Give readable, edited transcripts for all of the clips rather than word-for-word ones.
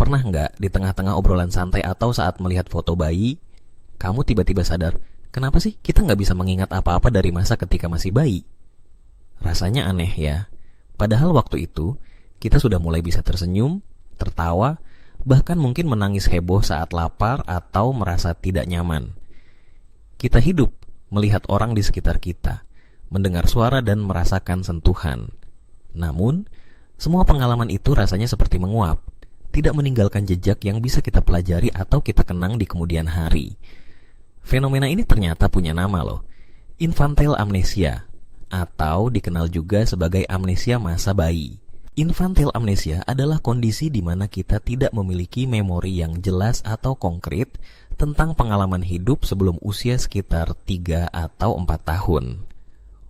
Pernah nggak di tengah-tengah obrolan santai atau saat melihat foto bayi, kamu tiba-tiba sadar, kenapa sih kita nggak bisa mengingat apa-apa dari masa ketika masih bayi? Rasanya aneh ya. Padahal waktu itu, kita sudah mulai bisa tersenyum, tertawa, bahkan mungkin menangis heboh saat lapar atau merasa tidak nyaman. Kita hidup melihat orang di sekitar kita, mendengar suara dan merasakan sentuhan. Namun, semua pengalaman itu rasanya seperti menguap, tidak meninggalkan jejak yang bisa kita pelajari atau kita kenang di kemudian hari. Fenomena ini ternyata punya nama loh, infantile amnesia, atau dikenal juga sebagai amnesia masa bayi. Infantile amnesia adalah kondisi di mana kita tidak memiliki memori yang jelas atau konkret tentang pengalaman hidup sebelum usia sekitar 3 atau 4 tahun.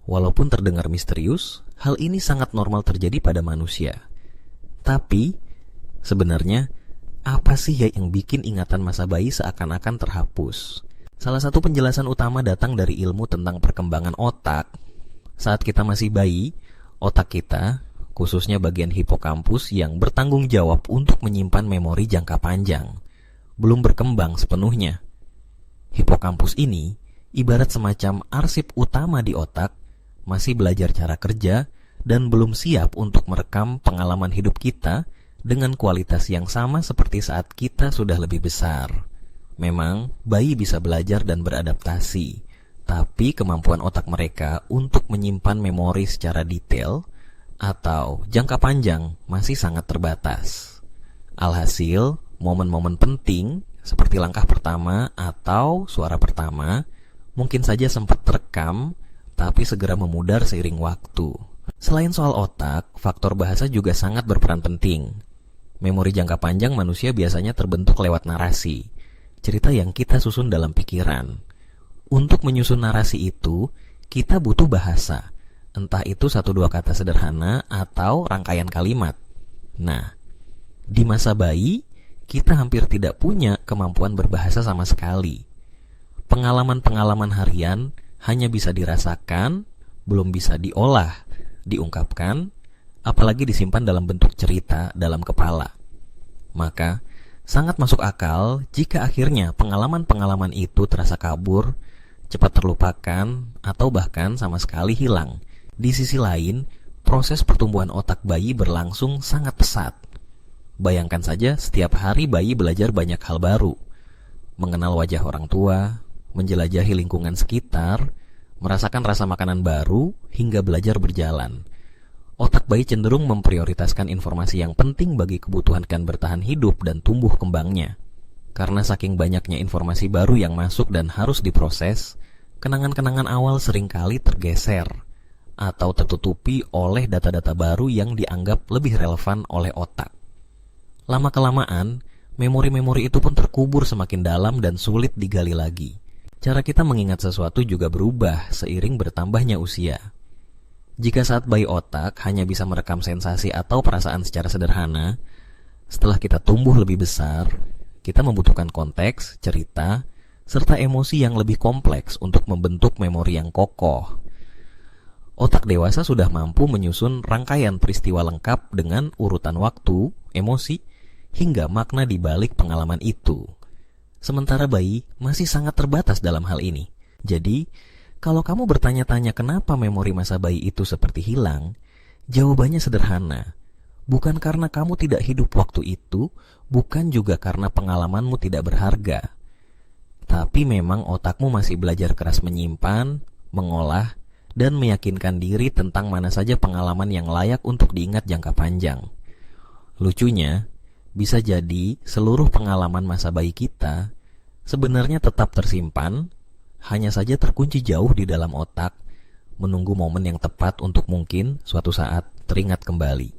Walaupun terdengar misterius, hal ini sangat normal terjadi pada manusia. Tapi, sebenarnya, apa sih ya yang bikin ingatan masa bayi seakan-akan terhapus? Salah satu penjelasan utama datang dari ilmu tentang perkembangan otak. Saat kita masih bayi, otak kita, khususnya bagian hipokampus yang bertanggung jawab untuk menyimpan memori jangka panjang, belum berkembang sepenuhnya. Hipokampus ini ibarat semacam arsip utama di otak, masih belajar cara kerja, dan belum siap untuk merekam pengalaman hidup kita dengan kualitas yang sama seperti saat kita sudah lebih besar. Memang, bayi bisa belajar dan beradaptasi, tapi kemampuan otak mereka untuk menyimpan memori secara detail atau jangka panjang masih sangat terbatas. Alhasil, momen-momen penting seperti langkah pertama atau suara pertama mungkin saja sempat terekam, tapi segera memudar seiring waktu. Selain soal otak, faktor bahasa juga sangat berperan penting. Memori jangka panjang manusia biasanya terbentuk lewat narasi, cerita yang kita susun dalam pikiran. Untuk menyusun narasi itu, kita butuh bahasa, entah itu 1-2 kata sederhana atau rangkaian kalimat. Nah, di masa bayi, kita hampir tidak punya kemampuan berbahasa sama sekali. Pengalaman-pengalaman harian hanya bisa dirasakan, belum bisa diolah, diungkapkan, apalagi disimpan dalam bentuk cerita dalam kepala. Maka, sangat masuk akal jika akhirnya pengalaman-pengalaman itu terasa kabur, cepat terlupakan, atau bahkan sama sekali hilang. Di sisi lain, proses pertumbuhan otak bayi berlangsung sangat pesat. Bayangkan saja setiap hari bayi belajar banyak hal baru, mengenal wajah orang tua, menjelajahi lingkungan sekitar, merasakan rasa makanan baru, hingga belajar berjalan. Otak bayi cenderung memprioritaskan informasi yang penting bagi kebutuhan bertahan hidup dan tumbuh kembangnya. Karena saking banyaknya informasi baru yang masuk dan harus diproses, kenangan-kenangan awal seringkali tergeser atau tertutupi oleh data-data baru yang dianggap lebih relevan oleh otak. Lama-kelamaan, memori-memori itu pun terkubur semakin dalam dan sulit digali lagi. Cara kita mengingat sesuatu juga berubah seiring bertambahnya usia. Jika saat bayi otak hanya bisa merekam sensasi atau perasaan secara sederhana, setelah kita tumbuh lebih besar, kita membutuhkan konteks, cerita, serta emosi yang lebih kompleks untuk membentuk memori yang kokoh. Otak dewasa sudah mampu menyusun rangkaian peristiwa lengkap dengan urutan waktu, emosi, hingga makna di balik pengalaman itu. Sementara bayi masih sangat terbatas dalam hal ini. Jadi, kalau kamu bertanya-tanya kenapa memori masa bayi itu seperti hilang, jawabannya sederhana. Bukan karena kamu tidak hidup waktu itu, bukan juga karena pengalamanmu tidak berharga. Tapi memang otakmu masih belajar keras menyimpan, mengolah, dan meyakinkan diri tentang mana saja pengalaman yang layak untuk diingat jangka panjang. Lucunya, bisa jadi seluruh pengalaman masa bayi kita sebenarnya tetap tersimpan, hanya saja terkunci jauh di dalam otak, menunggu momen yang tepat untuk mungkin suatu saat teringat kembali.